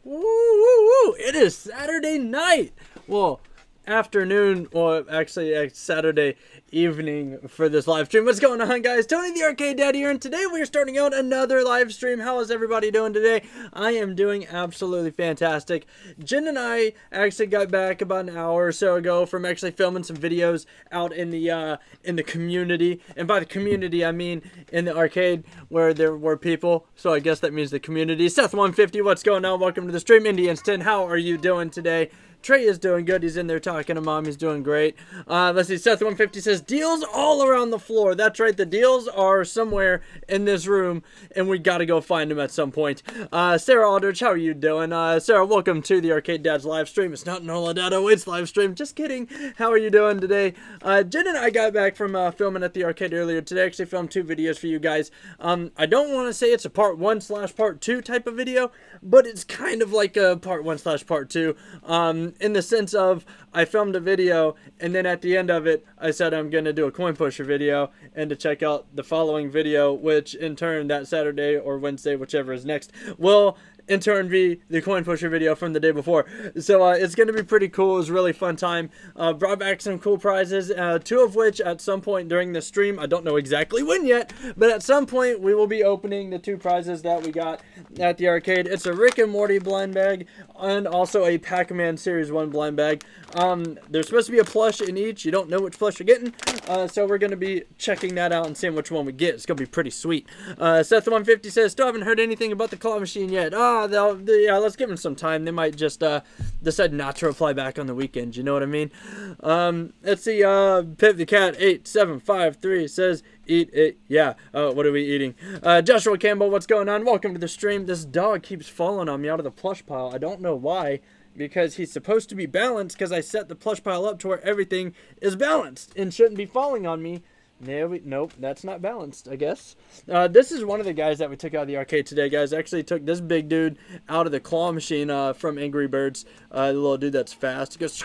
Woo, woo, woo. It is Saturday night. Well, afternoon, or actually Saturday evening for this live stream. What's going on, guys? Tony the Arcade Dad here, and today we're starting out another live stream. How is everybody doing today? I am doing absolutely fantastic. Jen and I actually got back about an hour or so ago from actually filming some videos out in the community, and by the community I mean in the arcade where there were people. So I guess that means the community. Seth150, what's going on? Welcome to the stream. Indianston, how are you doing today? Trey is doing good. He's in there talking to Mom. He's doing great. Let's see. Seth150 says, deals all around the floor. That's right. The deals are somewhere in this room, and we got to go find them at some point. Sarah Aldrich, how are you doing? Sarah, welcome to the Arcade Dad's live stream. It's not Nola Dad 08's live stream. Just kidding. How are you doing today? Jen and I got back from filming at the arcade earlier today. I actually filmed 2 videos for you guys. I don't want to say it's a part 1/part 2 type of video, but it's kind of like a part 1/part 2. In the sense of, I filmed a video, and then at the end of it, I said I'm going to do a coin pusher video, and to check out the following video, which in turn, that Saturday or Wednesday, whichever is next, will in turn be the coin pusher video from the day before. So it's going to be pretty cool. It was a really fun time. Brought back some cool prizes, 2 of which at some point during the stream, I don't know exactly when yet, but at some point we will be opening the 2 prizes that we got at the arcade. It's a Rick and Morty blind bag and also a Pac-Man Series 1 blind bag. There's supposed to be a plush in each. You don't know which plush you're getting, so we're going to be checking that out and seeing which one we get. It's going to be pretty sweet. Seth150 says, still haven't heard anything about the claw machine yet. Yeah, let's give them some time. They might just decide not to reply back on the weekend. You know what I mean? Let's see. Pip the Cat 8753 says, eat it. Yeah. What are we eating? Joshua Campbell, what's going on? Welcome to the stream. This dog keeps falling on me out of the plush pile. I don't know why, because he's supposed to be balanced, because I set the plush pile up to where everything is balanced and shouldn't be falling on me. Nope, that's not balanced, I guess. This is one of the guys that we took out of the arcade today, guys. I actually took this big dude out of the claw machine from Angry Birds. The little dude that's fast. He goes,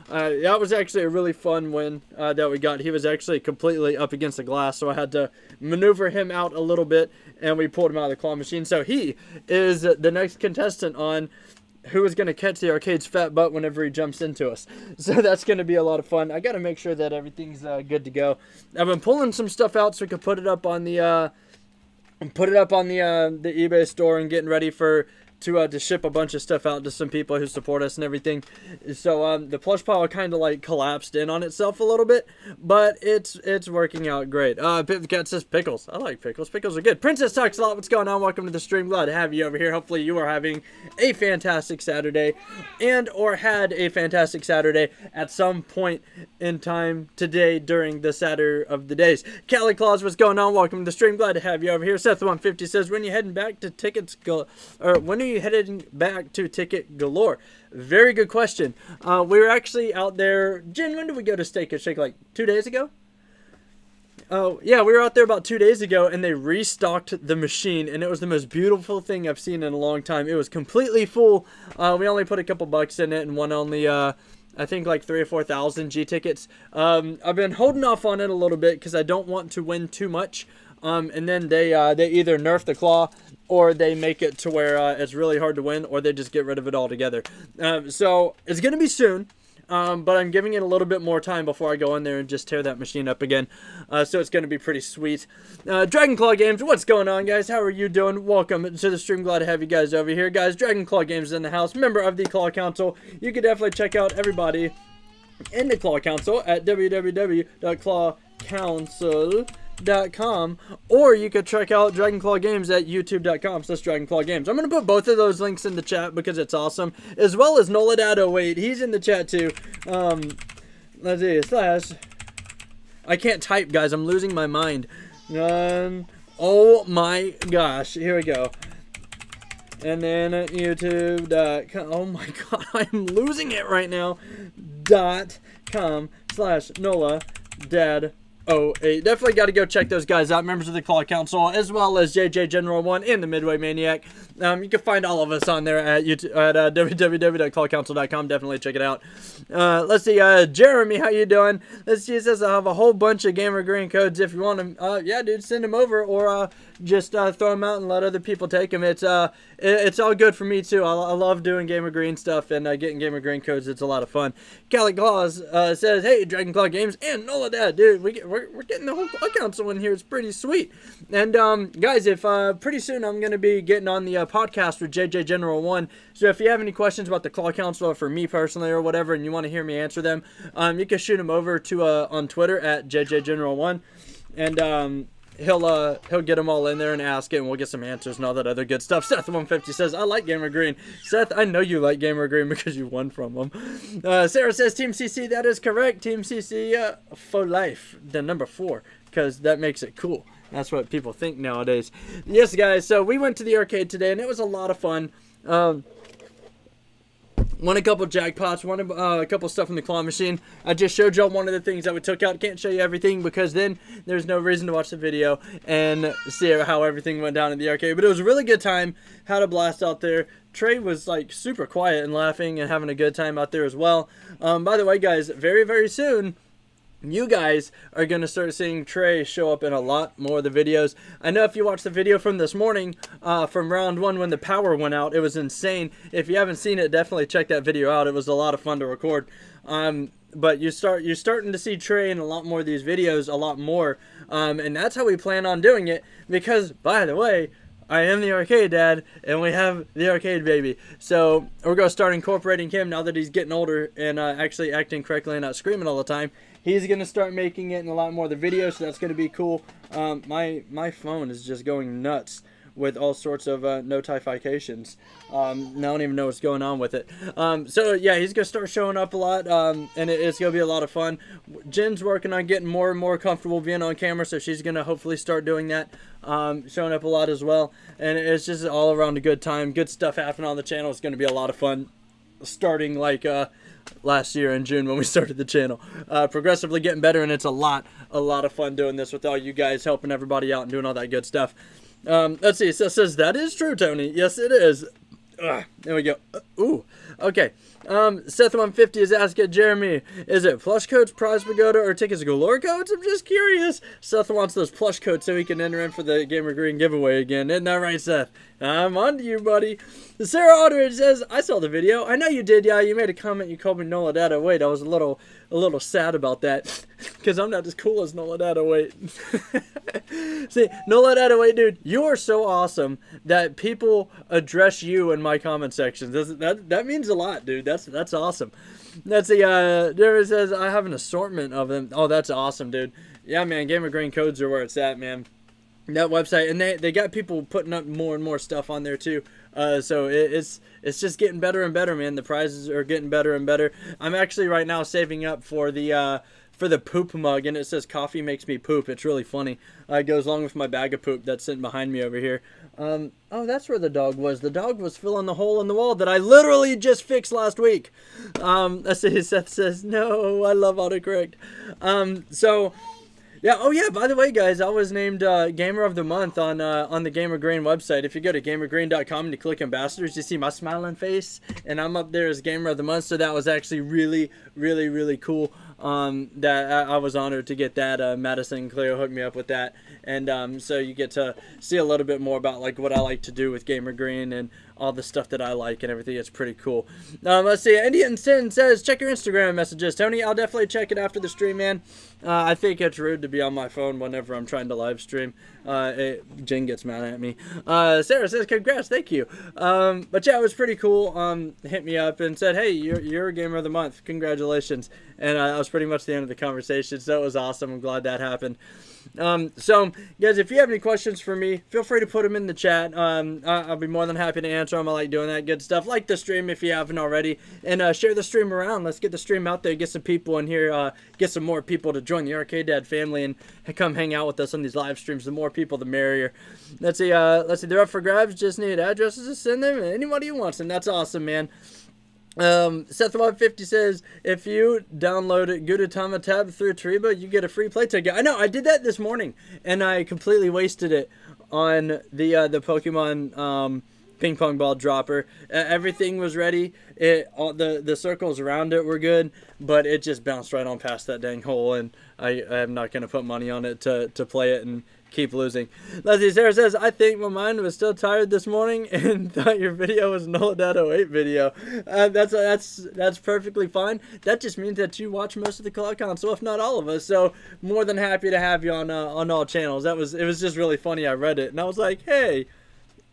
that was actually a really fun win that we got. He was actually completely up against the glass, so I had to maneuver him out a little bit, and we pulled him out of the claw machine. So he is the next contestant on who is going to catch the arcade's fat butt whenever he jumps into us. So that's going to be a lot of fun. I got to make sure that everything's good to go. I've been pulling some stuff out so we could put it up on the the eBay store and getting ready to ship a bunch of stuff out to some people who support us and everything. So the plush pile kind of like collapsed in on itself a little bit, but it's working out great. Pip the Cat says pickles. I like pickles. Pickles are good. Princess Talks a Lot. What's going on? Welcome to the stream. Glad to have you over here. Hopefully you are having a fantastic Saturday or had a fantastic Saturday at some point in time today during the Saturday of the days. Cali Claus, what's going on? Welcome to the stream. Glad to have you over here. Seth150 says, when you heading back to tickets when are you heading back to Ticket Galore? Very good question. We were actually out there. Jen, when did we go to Steak and Shake? Like 2 days ago? Oh, yeah, we were out there about 2 days ago, and they restocked the machine, and it was the most beautiful thing I've seen in a long time. It was completely full. We only put a couple bucks in it, and won only, I think like 3,000 or 4,000 G tickets. I've been holding off on it a little bit because I don't want to win too much. And then they either nerf the claw, or they make it to where it's really hard to win, or they just get rid of it altogether. So it's going to be soon, but I'm giving it a little bit more time before I go in there and just tear that machine up again. So it's going to be pretty sweet. Dragon Claw Games, what's going on, guys? How are you doing? Welcome to the stream. Glad to have you guys over here. Guys, Dragon Claw Games is in the house, member of the Claw Council. You can definitely check out everybody in the Claw Council at www.clawcouncil.com, or you could check out Dragon Claw Games at youtube.com/Dragon Claw Games. I'm going to put both of those links in the chat because it's awesome, as well as Nola Dad 08. He's in the chat too. Let's see, I can't type, guys. I'm losing my mind. Oh my gosh, here we go. And then youtube.com. Oh my god, I'm losing it right now. .com/Nola Dad 08. Definitely got to go check those guys out, members of the Claw Council, as well as JJ General 1 and the Midway Maniac. You can find all of us on there at YouTube, at www.clawcouncil.com. Definitely check it out. Let's see, Jeremy, how you doing? Let's see, it says I have a whole bunch of Gamer Green codes. If you want them, yeah, dude, send them over, or just throw them out and let other people take them. It's all good for me too. I love doing Gamer Green stuff and getting Gamer Green codes. It's a lot of fun. Cali Claus says, hey, Dragon Claw Games and Nola Dad, dude, we're getting the whole Claw Council in here. It's pretty sweet. And guys, if pretty soon I'm gonna be getting on the podcast with JJ General 1. So if you have any questions about the Claw Council or for me personally or whatever, and you want to hear me answer them, you can shoot them over to on Twitter at JJ General 1, and he'll get them all in there and ask it, and we'll get some answers and all that other good stuff. Seth150 says, I like Gamer Green. Seth, I know you like Gamer Green because you won from them. Sarah says, TeamCC, that is correct. TeamCC for life, the number 4, because that makes it cool. That's what people think nowadays. Yes, guys, so we went to the arcade today, and it was a lot of fun. Won a couple jackpots, won a couple stuff in the claw machine. I just showed y'all one of the things that we took out. Can't show you everything because then there's no reason to watch the video and see how everything went down in the arcade. But it was a really good time. Had a blast out there. Trey was like super quiet and laughing and having a good time out there as well. By the way, guys, very, very soon, you guys are going to start seeing Trey show up in a lot more of the videos. I know if you watched the video from this morning, from round 1 when the power went out, it was insane. If you haven't seen it, definitely check that video out. It was a lot of fun to record. But you're starting to see Trey in a lot more of these videos, a lot more. And that's how we plan on doing it. Because, by the way, I am the arcade dad, and we have the arcade baby. So we're going to start incorporating him now that he's getting older and actually acting correctly and not screaming all the time. He's going to start making it in a lot more of the videos, so that's going to be cool. My phone is just going nuts with all sorts of notifications. I don't even know what's going on with it. So yeah, he's going to start showing up a lot, and it's going to be a lot of fun. Jen's working on getting more and more comfortable being on camera, so she's going to hopefully start doing that, showing up a lot as well. And it's just all around a good time. Good stuff happening on the channel. It's going to be a lot of fun starting like last year in June when we started the channel. Progressively getting better, and it's a lot of fun doing this with all you guys, helping everybody out and doing all that good stuff. Let's see, so it says, that is true, Tony. Yes, it is. There we go. Ooh, okay. Seth150 is asking Jeremy, is it plush codes, prize pagoda, or tickets galore codes? I'm just curious. Seth wants those plush codes so he can enter in for the Gamer Green giveaway again. Isn't that right, Seth? I'm on to you, buddy. Sarah Aldridge says, I saw the video. I know you did, yeah. You made a comment. You called me Nola Dada. Wait, I was a little sad about that because I'm not as cool as Nola Dada. Wait. See, Nola Dada, wait, dude, you are so awesome that people address you in my comment sections. That means a lot, dude. That's awesome. That's the Jeremy says, I have an assortment of them. Oh, that's awesome, dude. Yeah, man, Gamer Green codes are where it's at, man. That website, and they got people putting up more and more stuff on there too. So it's just getting better and better, man. The prizes are getting better and better. I'm actually right now saving up for the poop mug, and it says coffee makes me poop. It's really funny. It goes along with my bag of poop that's sitting behind me over here. Oh, that's where the dog was. The dog was filling the hole in the wall that I literally just fixed last week. Let's see, Seth says, no, I love autocorrect. So yeah, oh yeah, by the way, guys, I was named Gamer of the Month on the Gamer Green website. If you go to gamergreen.com and you click Ambassadors, you see my smiling face, and I'm up there as Gamer of the Month, so that was actually really, really, really cool. That I was honored to get that. Madison and Cleo hooked me up with that, and so you get to see a little bit more about like what I like to do with Gamer Green and all the stuff that I like and everything. It's pretty cool. Let's see, Indian Sin says, check your Instagram messages, Tony. I'll definitely check it after the stream, man. I think it's rude to be on my phone whenever I'm trying to live stream. Jen gets mad at me. Sarah says, congrats, thank you. But yeah, it was pretty cool. Hit me up and said, hey, you're a Gamer of the Month. Congratulations. And that was pretty much the end of the conversation, so it was awesome. I'm glad that happened. So, guys, if you have any questions for me, feel free to put them in the chat. I'll be more than happy to answer them. I like doing that good stuff. Like the stream if you haven't already, and share the stream around. Let's get the stream out there, get some people in here, get some more people to join the Arcade Dad family and come hang out with us on these live streams. The more people, the merrier. Let's see, they're up for grabs. Just need addresses to send them, and anybody who wants them. That's awesome, man. Seth150 says, if you download Gudetama tab through Tariba, you get a free play ticket. I know, I did that this morning, and I completely wasted it on the Pokemon ping pong ball dropper. Everything was ready. All the circles around it were good, but it just bounced right on past that dang hole, and I'm not going to put money on it to play it and keep losing. Leslie Sarah says, I think my mind was still tired this morning and thought your video was an old Dad 08 video. That's perfectly fine. That just means that you watch most of the cloud console, if not all of us. So more than happy to have you on all channels. It was just really funny. I read it and I was like, hey,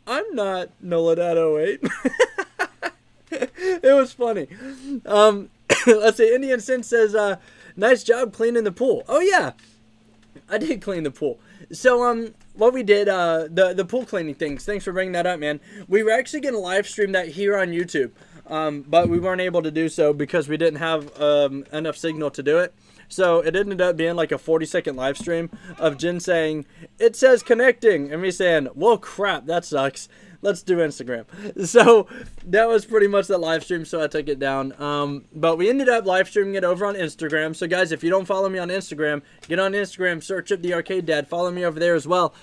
I'm not Noladad 08. It was funny. Let's see. Indian Sin says, nice job cleaning the pool. Oh yeah, I did clean the pool. So, what we did, the pool cleaning things, thanks for bringing that up, man. We were actually going to live stream that here on YouTube, but we weren't able to do so because we didn't have enough signal to do it. So, it ended up being like a 40-second live stream of Jen saying, it says connecting, and me saying, well, crap, that sucks. Let's do Instagram. So that was pretty much the live stream, so I took it down. But we ended up live streaming it over on Instagram. So guys, if you don't follow me on Instagram, get on Instagram, search up the Arcade Dad, follow me over there as well,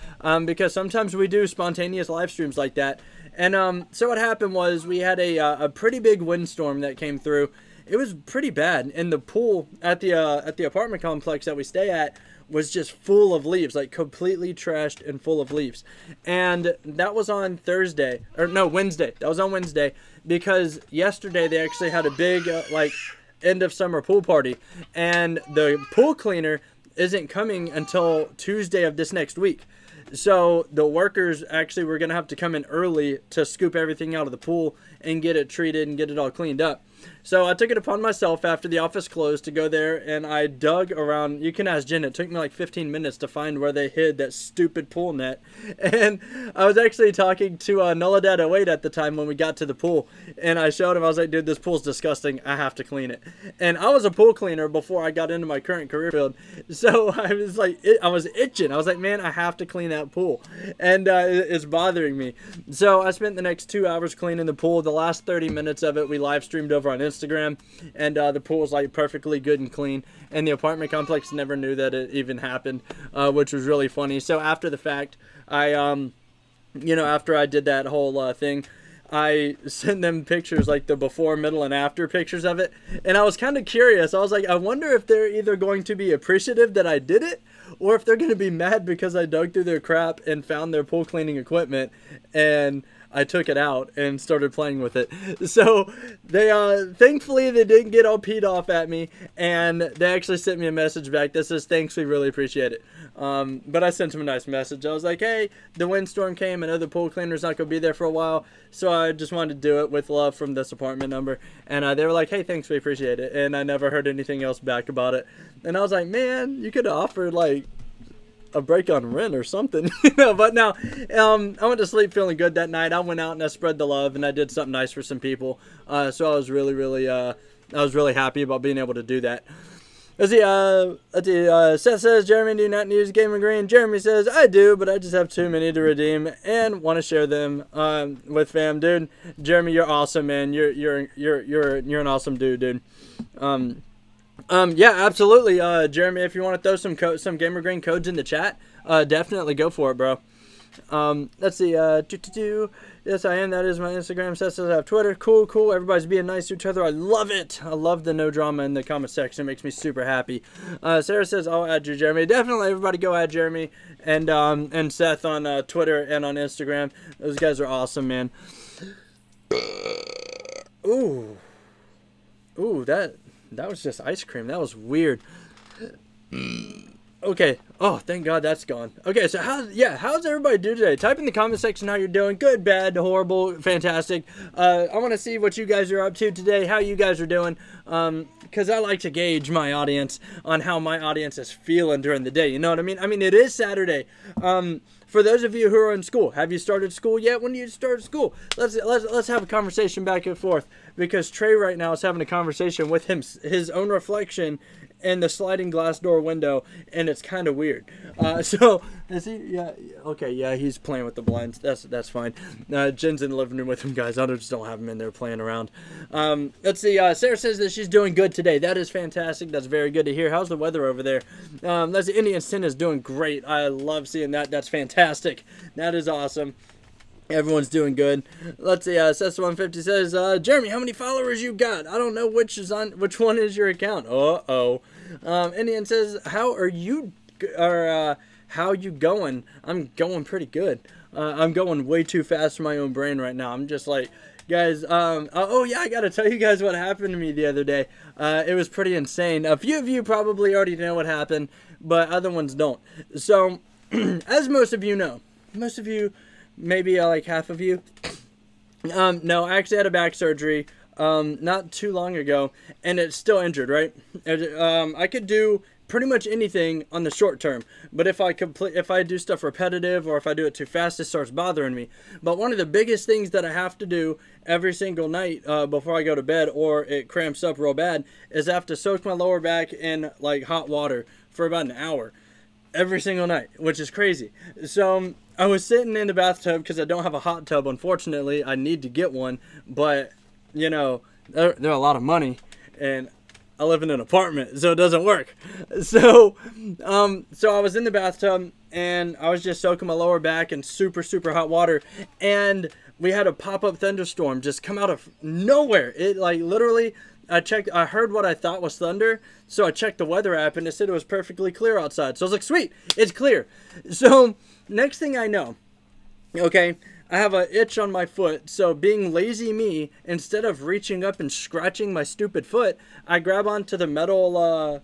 because sometimes we do spontaneous live streams like that. And so what happened was we had a pretty big windstorm that came through. It was pretty bad, and the pool at the apartment complex that we stay at was just full of leaves, like completely trashed and full of leaves. And that was on Thursday, or no, Wednesday. That was on Wednesday, because yesterday they actually had a big like end of summer pool party, and the pool cleaner isn't coming until Tuesday of this next week. So the workers actually were gonna have to come in early to scoop everything out of the pool and get it treated and get it all cleaned up. So I took it upon myself after the office closed to go there, and I dug around. You can ask Jen. It took me like 15 minutes to find where they hid that stupid pool net. And I was actually talking to Noladad 08 at the time when we got to the pool, and I showed him. I was like, dude, this pool's disgusting. I have to clean it. And I was a pool cleaner before I got into my current career field. So I was like, I was itching. I was like, man, I have to clean that pool. And it's bothering me. So I spent the next 2 hours cleaning the pool. The last 30 minutes of it, we live streamed over on Instagram, and the pool was like perfectly good and clean, and the apartment complex never knew that it even happened, which was really funny. So after the fact, I you know, after I did that whole thing, I sent them pictures, like the before, middle, and after pictures of it, and I was kind of curious. I was like, I wonder if they're either going to be appreciative that I did it, or if they're going to be mad because I dug through their crap and found their pool cleaning equipment, and I took it out and started playing with it. So they thankfully they didn't get all peed off at me, and they actually sent me a message back that says, thanks, we really appreciate it. But I sent them a nice message. I was like, hey, the windstorm came. I know the pool cleaner's not going to be there for a while, so I just wanted to do it with love from this apartment number. And they were like, hey, thanks, we appreciate it. And I never heard anything else back about it. And I was like, man, you could have offered like a break on rent or something, you know. But no, I went to sleep feeling good that night. I went out and I spread the love, and I did something nice for some people. So I was really happy about being able to do that. Let's see, Seth says, Jeremy, do you not use Gamer Green? Jeremy says, I do, but I just have too many to redeem and want to share them with fam. Dude, Jeremy, you're awesome, man. You're an awesome dude. Yeah, absolutely, Jeremy. If you want to throw some Gamer Green codes in the chat, definitely go for it, bro. Let's see. Yes, I am. That is my Instagram. Seth says I have Twitter. Cool. Everybody's being nice to each other. I love it. I love the no drama in the comment section. It makes me super happy. Sarah says I'll add you, Jeremy. Definitely, everybody go add Jeremy and Seth on Twitter and on Instagram. Those guys are awesome, man. Ooh, that was just ice cream. That was weird. Okay. Oh, thank God that's gone. Okay, so how's everybody doing today? Type in the comment section how you're doing. Good, bad, horrible, fantastic. I want to see what you guys are up to today, how you guys are doing, because I like to gauge my audience on how my audience is feeling during the day. You know what I mean? I mean, it is Saturday. For those of you who are in school, have you started school yet? When do you start school? Let's have a conversation back and forth, because Trey right now is having a conversation with his own reflection and the sliding glass door window, and it's kind of weird. So is he? Yeah. Okay. Yeah, he's playing with the blinds. That's fine. Jen's in the living room with him, guys. I just don't have him in there playing around. Let's see. Sarah says that she's doing good today. That is fantastic. That's very good to hear. How's the weather over there? Let's see. Indian Sin is doing great. I love seeing that. That's fantastic. That is awesome. Everyone's doing good. Let's see. Sess150 says, Jeremy, how many followers you got? I don't know which one is your account. Indian says, how you going? I'm going pretty good. I'm going way too fast for my own brain right now. I'm just like, guys. Oh yeah, I gotta tell you guys what happened to me the other day. It was pretty insane. A few of you probably already know what happened, but other ones don't. So, as most of you know, maybe like half of you. No, I actually had a back surgery not too long ago, and it's still injured, right? I could do pretty much anything on the short term, but if I do stuff repetitive or if I do it too fast, it starts bothering me. But one of the biggest things that I have to do every single night before I go to bed, or it cramps up real bad, is I have to soak my lower back in like hot water for about an hour every single night, which is crazy. So I was sitting in the bathtub because I don't have a hot tub. Unfortunately, I need to get one, but you know, they're a lot of money, and I live in an apartment, so it doesn't work. So I was in the bathtub, and I was just soaking my lower back in super hot water, and we had a pop-up thunderstorm just come out of nowhere. It like literally, I heard what I thought was thunder, so I checked the weather app, and it said it was perfectly clear outside. So I was like, sweet, it's clear. So next thing I know, okay, I have an itch on my foot, so being lazy me, instead of reaching up and scratching my stupid foot, I grab onto the metal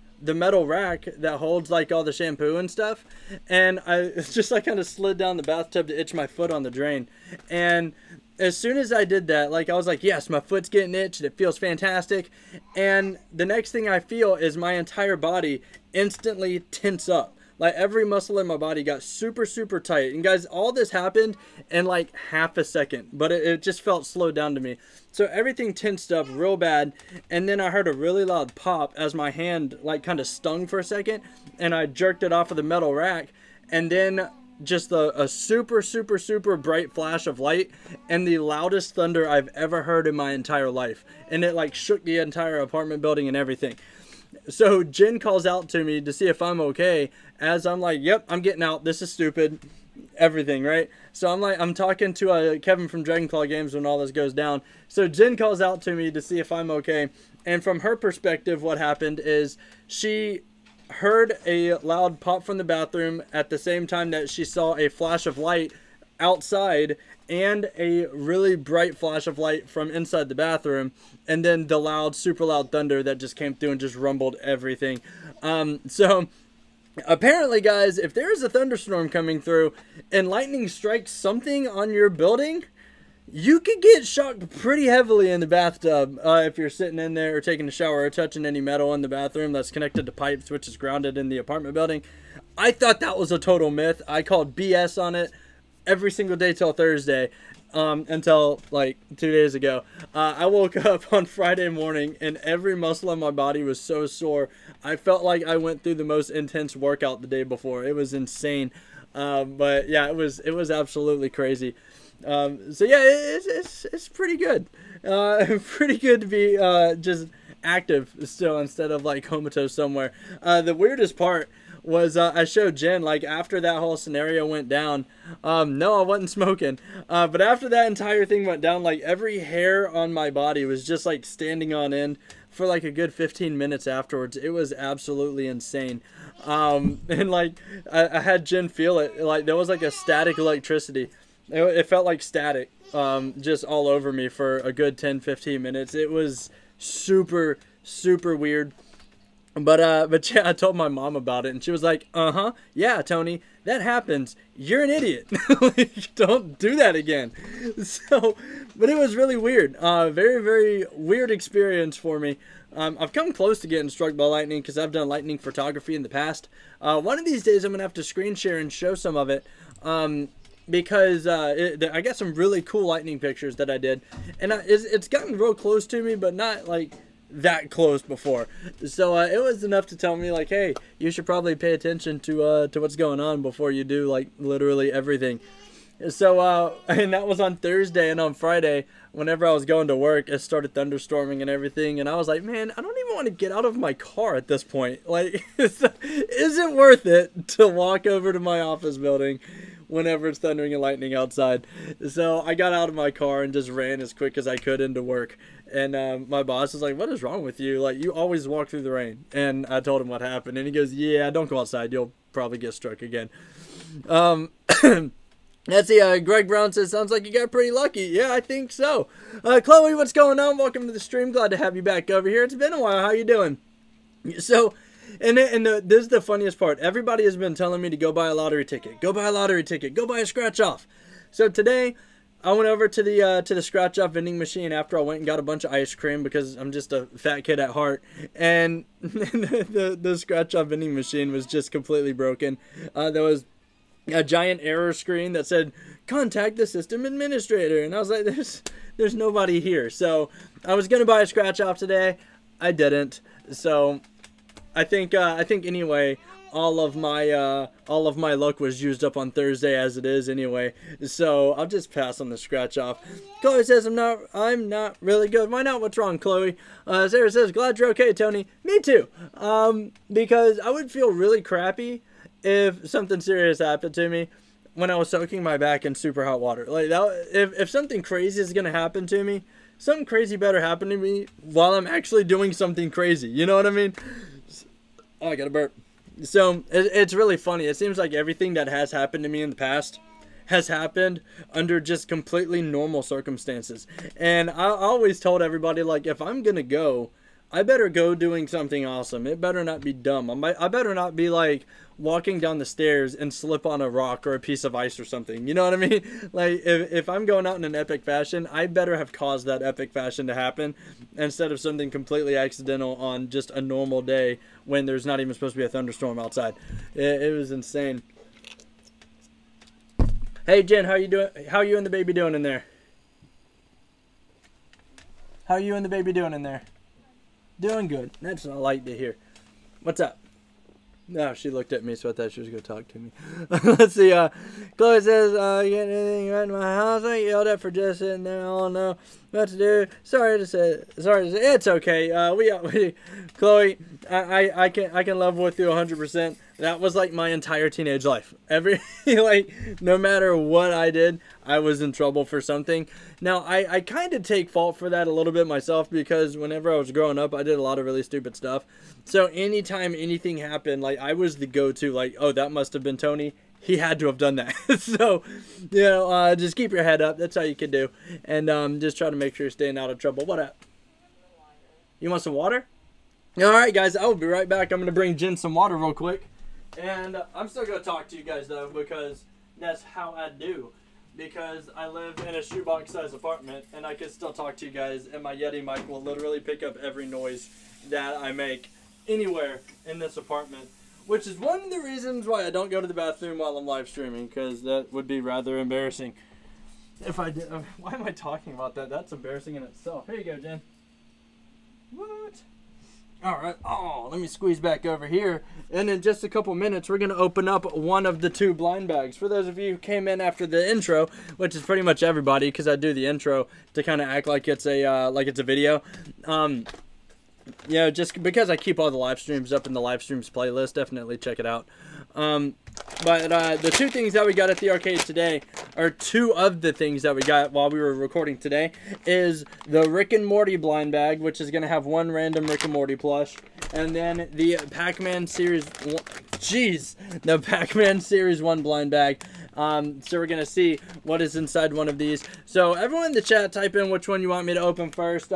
rack that holds like all the shampoo and stuff, and I just like kind of slid down the bathtub to itch my foot on the drain. And as soon as I did that, like I was like, yes, my foot's getting itched, it feels fantastic. And the next thing I feel is my entire body instantly tense up. Like every muscle in my body got super tight. And guys, all this happened in like half a second, but it just felt slowed down to me. So everything tensed up real bad. And then I heard a really loud pop as my hand like kind of stung for a second, and I jerked it off of the metal rack. And then just a super bright flash of light and the loudest thunder I've ever heard in my entire life. And it like shook the entire apartment building and everything. So Jen calls out to me to see if I'm okay, as I'm like, yep, I'm getting out. This is stupid. Everything, right? So I'm talking to Kevin from Dragonclaw Games when all this goes down. So Jen calls out to me to see if I'm okay. And from her perspective, what happened is she heard a loud pop from the bathroom at the same time that she saw a flash of light outside and a really bright flash of light from inside the bathroom, and then the super loud thunder that just came through and just rumbled everything. So apparently, guys, if there is a thunderstorm coming through and lightning strikes something on your building, you could get shocked pretty heavily in the bathtub if you're sitting in there or taking a shower or touching any metal in the bathroom that's connected to pipes, which is grounded in the apartment building. I thought that was a total myth. I called BS on it every single day till Thursday, until like 2 days ago. I woke up on Friday morning and every muscle in my body was so sore. I felt like I went through the most intense workout the day before. It was insane. But yeah, it was absolutely crazy. So yeah, it's pretty good. Pretty good to be just active still instead of like comatose somewhere. The weirdest part was I showed Jen, like after that whole scenario went down, no, I wasn't smoking, but after that entire thing went down, like every hair on my body was just like standing on end for like a good 15 minutes afterwards. It was absolutely insane. And like I had Jen feel it, like there was like a static electricity. It felt like static just all over me for a good 10-15 minutes. It was super weird. But yeah, I told my mom about it, and she was like, yeah, Tony, that happens. You're an idiot. Like, don't do that again. So, but it was really weird. Very weird experience for me. I've come close to getting struck by lightning because I've done lightning photography in the past. One of these days I'm going to have to screen share and show some of it. Because I got some really cool lightning pictures that I did. And it's gotten real close to me, but not like that close before. So it was enough to tell me, like, hey, you should probably pay attention to what's going on before you do, like, literally everything. So, and that was on Thursday, and on Friday, whenever I was going to work, it started thunderstorming and everything, and I was like, man, I don't even want to get out of my car at this point. Like, is it worth it to walk over to my office building whenever it's thundering and lightning outside? So I got out of my car and just ran as quick as I could into work. And my boss was like, what is wrong with you? Like, you always walk through the rain. And I told him what happened, and he goes, yeah, don't go outside. You'll probably get struck again. Let's see, Greg Brown says, sounds like you got pretty lucky. Yeah, I think so. Chloe, what's going on? Welcome to the stream. Glad to have you back over here. It's been a while. How you doing? So, this is the funniest part. Everybody has been telling me to go buy a lottery ticket. Go buy a lottery ticket. Go buy a scratch off. So today, I went over to the scratch off vending machine after I went and got a bunch of ice cream because I'm just a fat kid at heart. And the scratch off vending machine was just completely broken. There was a giant error screen that said contact the system administrator, and I was like, there's nobody here. So I was gonna buy a scratch off today. I didn't. So I think anyway, all of my luck was used up on Thursday as it is anyway. So I'll just pass on the scratch off. Chloe says I'm not really good. Why not? What's wrong, Chloe? Sarah says glad you're okay, Tony. Me too. Because I would feel really crappy if something serious happened to me when I was soaking my back in super hot water. Like that, if something crazy is gonna happen to me, something crazy better happen to me while I'm actually doing something crazy. You know what I mean? Oh, I got a burp. So it's really funny. It seems like everything that has happened to me in the past has happened under just completely normal circumstances. And I always told everybody, like, if I'm gonna go, I better go doing something awesome. It better not be dumb. I better not be like walking down the stairs and slip on a rock or a piece of ice or something. You know what I mean? Like, if I'm going out in an epic fashion, I better have caused that epic fashion to happen instead of something completely accidental on just a normal day when there's not even supposed to be a thunderstorm outside. It was insane. Hey, Jen, how you doing? How you and the baby doing in there? How you and the baby doing in there? Doing good. That's what I like to hear. What's up? No, she looked at me, so I thought she was going to talk to me. Let's see. Chloe says, you get anything right in my house? I yelled at for just sitting there. I don't know what to do. Sorry to say. It's okay. Chloe, I can love with you 100%. That was like my entire teenage life. No matter what I did, I was in trouble for something. Now, I kind of take fault for that a little bit myself because whenever I was growing up, I did a lot of really stupid stuff. So anytime anything happened, like, I was the go-to, like, oh, that must have been Tony. He had to have done that. So, you know, just keep your head up. That's all you can do. And just try to make sure you're staying out of trouble. What up? You want some water? All right, guys, I will be right back. I'm going to bring Jen some water real quick. And I'm still going to talk to you guys, though, because that's how I do. Because I live in a shoebox-sized apartment, and I can still talk to you guys, and my Yeti mic will literally pick up every noise that I make anywhere in this apartment, which is one of the reasons why I don't go to the bathroom while I'm live streaming, because that would be rather embarrassing if I did. Why am I talking about that? That's embarrassing in itself. Here you go, Jen. What? All right. Oh, let me squeeze back over here. And in just a couple minutes, we're going to open up one of the 2 blind bags. For those of you who came in after the intro, which is pretty much everybody, because I do the intro to kind of act like it's a video. You know, just because I keep all the live streams up in the live streams playlist, definitely check it out. But the 2 things that we got at the arcade today, or 2 of the things that we got while we were recording today, is the Rick and Morty blind bag, which is going to have 1 random Rick and Morty plush, and then the Pac-Man Series 1, the Pac-Man Series 1 blind bag. So we're going to see what is inside one of these. So everyone in the chat, type in which one you want me to open first,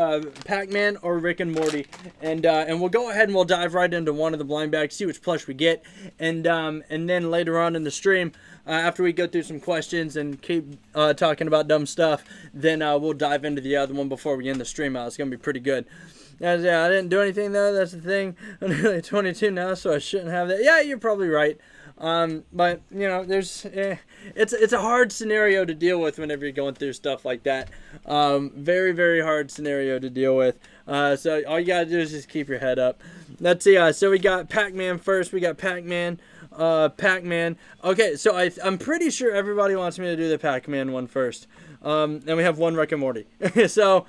Pac-Man or Rick and Morty. And we'll go ahead and we'll dive right into one of the blind bags, see which plush we get. And then later on in the stream, after we go through some questions and keep talking about dumb stuff, then we'll dive into the other one before we end the stream out. It's going to be pretty good. Yeah, I didn't do anything, though. That's the thing. I'm nearly 22 now, so I shouldn't have that. Yeah, you're probably right. But you know, it's a hard scenario to deal with whenever you're going through stuff like that. Very, very hard scenario to deal with. So all you gotta do is just keep your head up. Let's see. So we got Pac-Man first. We got Pac-Man. Pac-Man. Okay, so I'm pretty sure everybody wants me to do the Pac-Man one first. And we have one Rick and Morty. so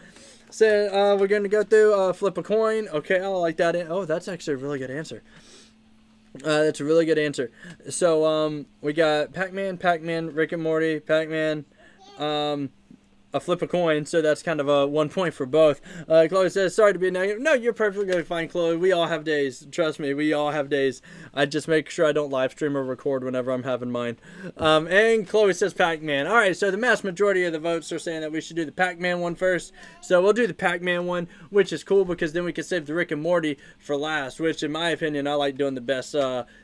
we're gonna go through flip a coin. Okay, I like that. Oh, that's actually a really good answer. That's a really good answer. So we got Pac-Man, Rick and Morty, Pac-Man, a flip a coin, so that's kind of a 1 point for both. Chloe says, sorry to be negative. No, you're perfectly fine, Chloe. We all have days. Trust me, we all have days. I just make sure I don't live stream or record whenever I'm having mine. And Chloe says Pac-Man. All right, so the mass majority of the votes are saying that we should do the Pac-Man one first. So we'll do the Pac-Man one, which is cool because then we can save the Rick and Morty for last, which in my opinion, I like doing the best,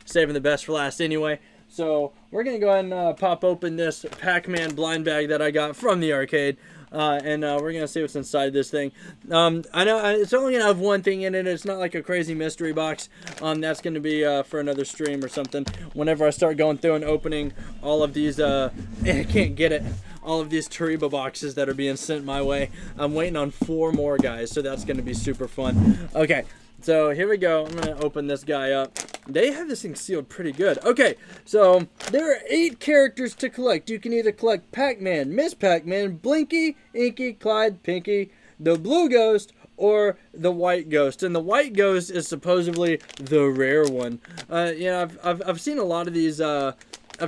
saving the best for last anyway. So we're going to go ahead and pop open this Pac-Man blind bag that I got from the arcade. And we're going to see what's inside this thing. I know it's only going to have one thing in it. It's not like a crazy mystery box. That's going to be for another stream or something. Whenever I start going through and opening all of these, I can't get it. All of these Tariba boxes that are being sent my way. I'm waiting on 4 more, guys. So that's going to be super fun. Okay. So here we go. I'm going to open this guy up. They have this thing sealed pretty good. Okay, so there are 8 characters to collect. You can either collect Pac-Man, Miss Pac-Man, Blinky, Inky, Clyde, Pinky, the Blue Ghost, or the White Ghost. And the White Ghost is supposedly the rare one. You know, I've seen a lot of these. I've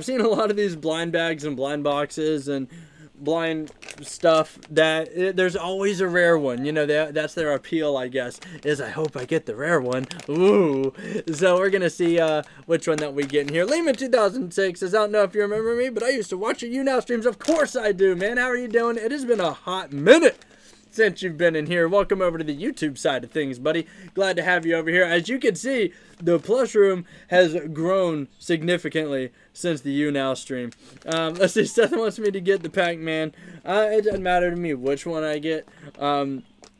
seen a lot of these blind bags and blind boxes and blind stuff that there's always a rare one. You know, that's their appeal, I guess, is I hope I get the rare one. Ooh. So we're gonna see which one that we get in here. Lehman 2006 says, I don't know if you remember me, but I used to watch your YouNow streams. Of course I do, man. How are you doing? It has been a hot minute since you've been in here. Welcome over to the YouTube side of things, buddy. Glad to have you over here. As you can see, the plush room has grown significantly since the YouNow stream. Let's see, Seth wants me to get the Pac-Man. It doesn't matter to me which one I get,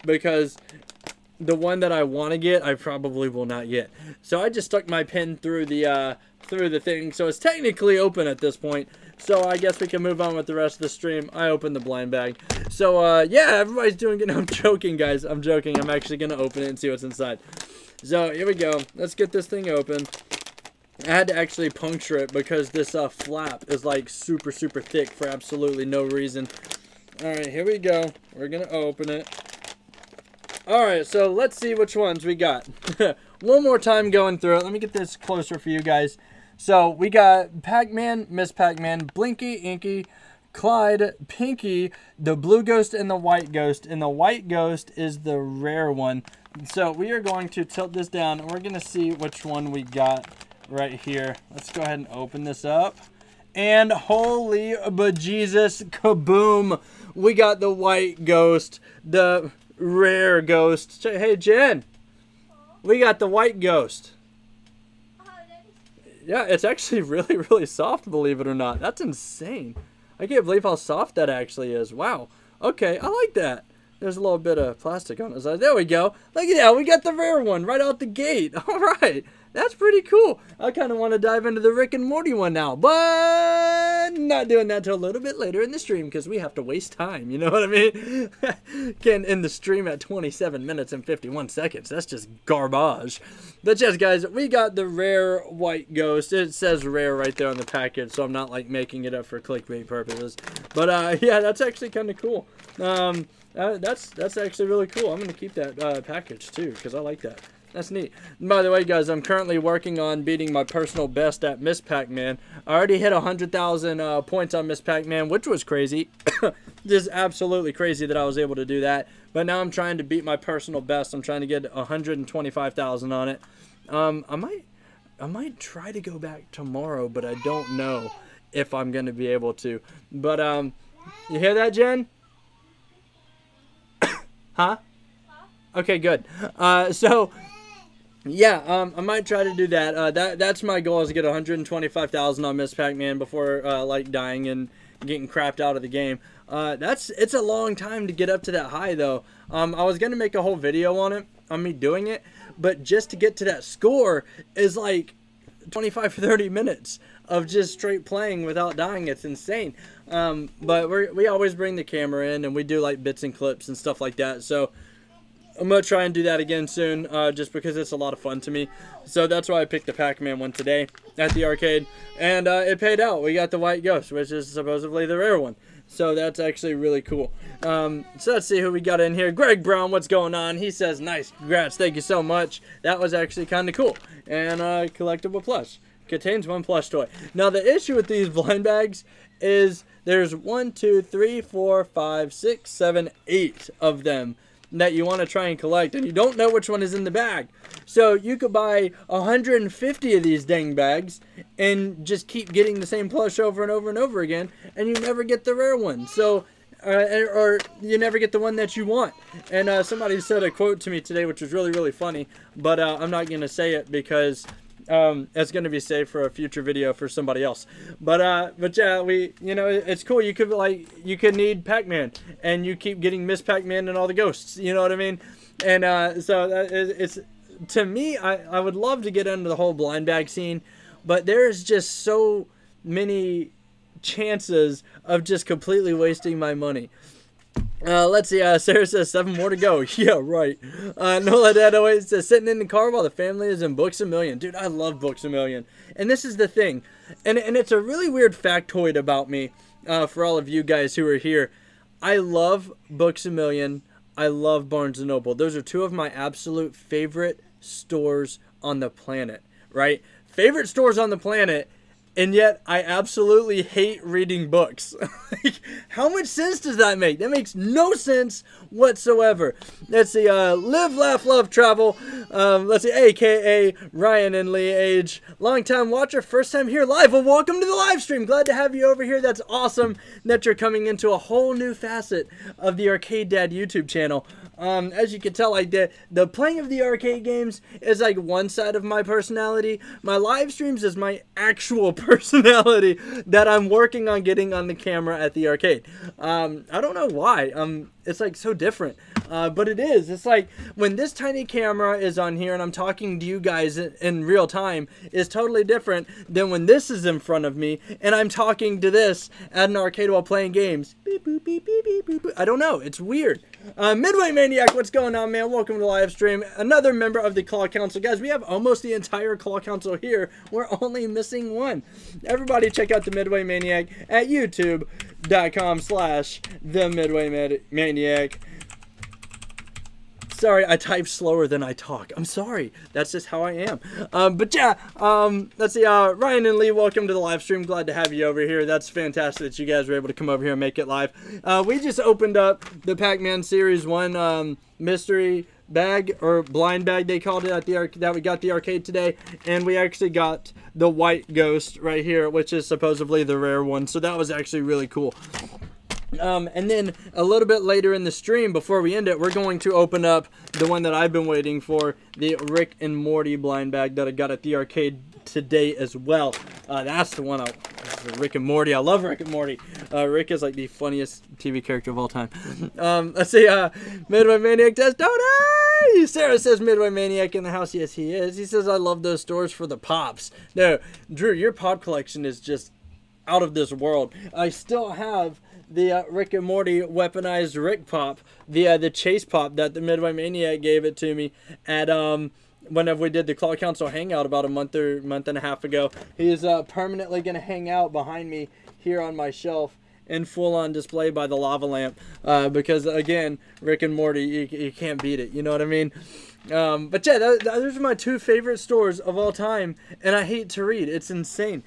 because the one that I want to get, I probably will not get. So I just stuck my pen through the thing, so it's technically open at this point. So I guess we can move on with the rest of the stream. I opened the blind bag. So yeah, everybody's doing good. I'm joking, guys. I'm joking. I'm actually gonna open it and see what's inside. So here we go. Let's get this thing open. I had to actually puncture it because this flap is like super thick for absolutely no reason. Alright, here we go. We're gonna open it. Alright, so let's see which ones we got. One more time going through it. Let me get this closer for you guys. So we got Pac-Man, Miss Pac-Man, Blinky, Inky, Clyde, Pinky, the Blue Ghost, and the White Ghost. And the White Ghost is the rare one. So we are going to tilt this down and we're going to see which one we got right here. Let's go ahead and open this up. And holy bejesus kaboom, we got the White Ghost, the rare ghost. Hey Jen, we got the White Ghost. Yeah, it's actually really soft, believe it or not. That's insane. I can't believe how soft that actually is. Wow. Okay, I like that. There's a little bit of plastic on the side. There we go. Look at that. We got the rare one right out the gate. All right. That's pretty cool. I kind of want to dive into the Rick and Morty one now, but not doing that till a little bit later in the stream because we have to waste time. You know what I mean? Can't end the stream at 27 minutes and 51 seconds. That's just garbage. But yes, guys, we got the rare White Ghost. It says rare right there on the package, so I'm not like making it up for clickbait purposes. But yeah, that's actually kind of cool. That's actually really cool. I'm gonna keep that package too because I like that. That's neat. And by the way, guys, I'm currently working on beating my personal best at Miss Pac-Man. I already hit 100,000 points on Miss Pac-Man, which was crazy. Just absolutely crazy that I was able to do that. But now I'm trying to beat my personal best. I'm trying to get 125,000 on it. I might try to go back tomorrow, but I don't know if I'm going to be able to. But you hear that, Jen? Huh? Okay, good. So yeah, I might try to do that. That's my goal, is to get 125,000 on Miss Pac-Man before like dying and getting crapped out of the game. It's a long time to get up to that high though. I was gonna make a whole video on me doing it, but just to get to that score is like 25 or 30 minutes of just straight playing without dying. It's insane. But we always bring the camera in, and we do like bits and clips and stuff like that. So I'm going to try and do that again soon, just because it's a lot of fun to me. So that's why I picked the Pac-Man one today at the arcade. And it paid out. We got the White Ghost, which is supposedly the rare one. So that's actually really cool. So let's see who we got in here. Greg Brown, what's going on? He says, nice, congrats, thank you so much. That was actually kind of cool. And collectible plush. Contains 1 plush toy. Now the issue with these blind bags is there's 1, 2, 3, 4, 5, 6, 7, 8 of them that you want to try and collect, and you don't know which one is in the bag. So you could buy 150 of these dang bags and just keep getting the same plush over and over and over again, and you never get the rare one. So or you never get the one that you want. And somebody said a quote to me today which was really, really funny, but I'm not going to say it because it's going to be saved for a future video for somebody else. But yeah, it's cool. You could need Pac-Man, and you keep getting Miss Pac-Man and all the ghosts. You know what I mean? And so it's, to me, I would love to get into the whole blind bag scene, but there's just so many chances of just completely wasting my money. Let's see, Sarah says 7 more to go. Yeah, right. Nola Dad always says, sitting in the car while the family is in Books A Million. Dude, I love Books A Million. And this is the thing. And it's a really weird factoid about me, for all of you guys who are here. I love Books A Million. I love Barnes & Noble. Those are 2 of my absolute favorite stores on the planet, right? Favorite stores on the planet. And yet, I absolutely hate reading books. Like, how much sense does that make? That makes no sense whatsoever. Let's see, Live, Laugh, Love, Travel. Let's see, a.k.a. Ryan and Lee Age. Long-time watcher, first time here live. Well, welcome to the live stream. Glad to have you over here. That's awesome that you're coming into a whole new facet of the Arcade Dad YouTube channel. As you can tell, like the playing of the arcade games is like one side of my personality. My live streams is my actual personality that I'm working on getting on the camera at the arcade. I don't know why. It's like so different. But it is. It's like when this tiny camera is on here and I'm talking to you guys in real time is totally different than when this is in front of me and I'm talking to this at an arcade while playing games. Beep, boop, beep, beep, beep, beep, boop. I don't know. It's weird. Midway Maniac, what's going on, man? Welcome to the live stream. Another member of the Claw Council. Guys, we have almost the entire Claw Council here. We're only missing one. Everybody check out the Midway Maniac at youtube.com/themidwaymaniac. Sorry, I type slower than I talk. I'm sorry. That's just how I am. But yeah, let's see. Ryan and Lee, welcome to the live stream. Glad to have you over here. That's fantastic that you guys were able to come over here and make it live. We just opened up the Pac-Man Series 1 mystery bag, or blind bag they called it, at the that we got the arcade today. And we actually got the White Ghost right here, which is supposedly the rare one. So that was actually really cool. And then a little bit later in the stream, before we end it, we're going to open up the one that I've been waiting for, the Rick and Morty blind bag that I got at the arcade today as well. That's the one Rick and Morty. I love Rick and Morty. Rick is like the funniest TV character of all time. Let's see, Midway Maniac does Tony! Sarah says Midway Maniac in the house. Yes, he is. He says, I love those stores for the pops. No, Drew, your pop collection is just out of this world. I still have the Rick and Morty weaponized Rick pop, the chase pop that the Midway Maniac gave it to me at whenever we did the Claw Council hangout about a month and a half ago. He's permanently gonna hang out behind me here on my shelf in full-on display by the lava lamp, because again, Rick and Morty, you can't beat it, you know what I mean? But yeah, those are my 2 favorite stores of all time, and I hate to read. It's insane.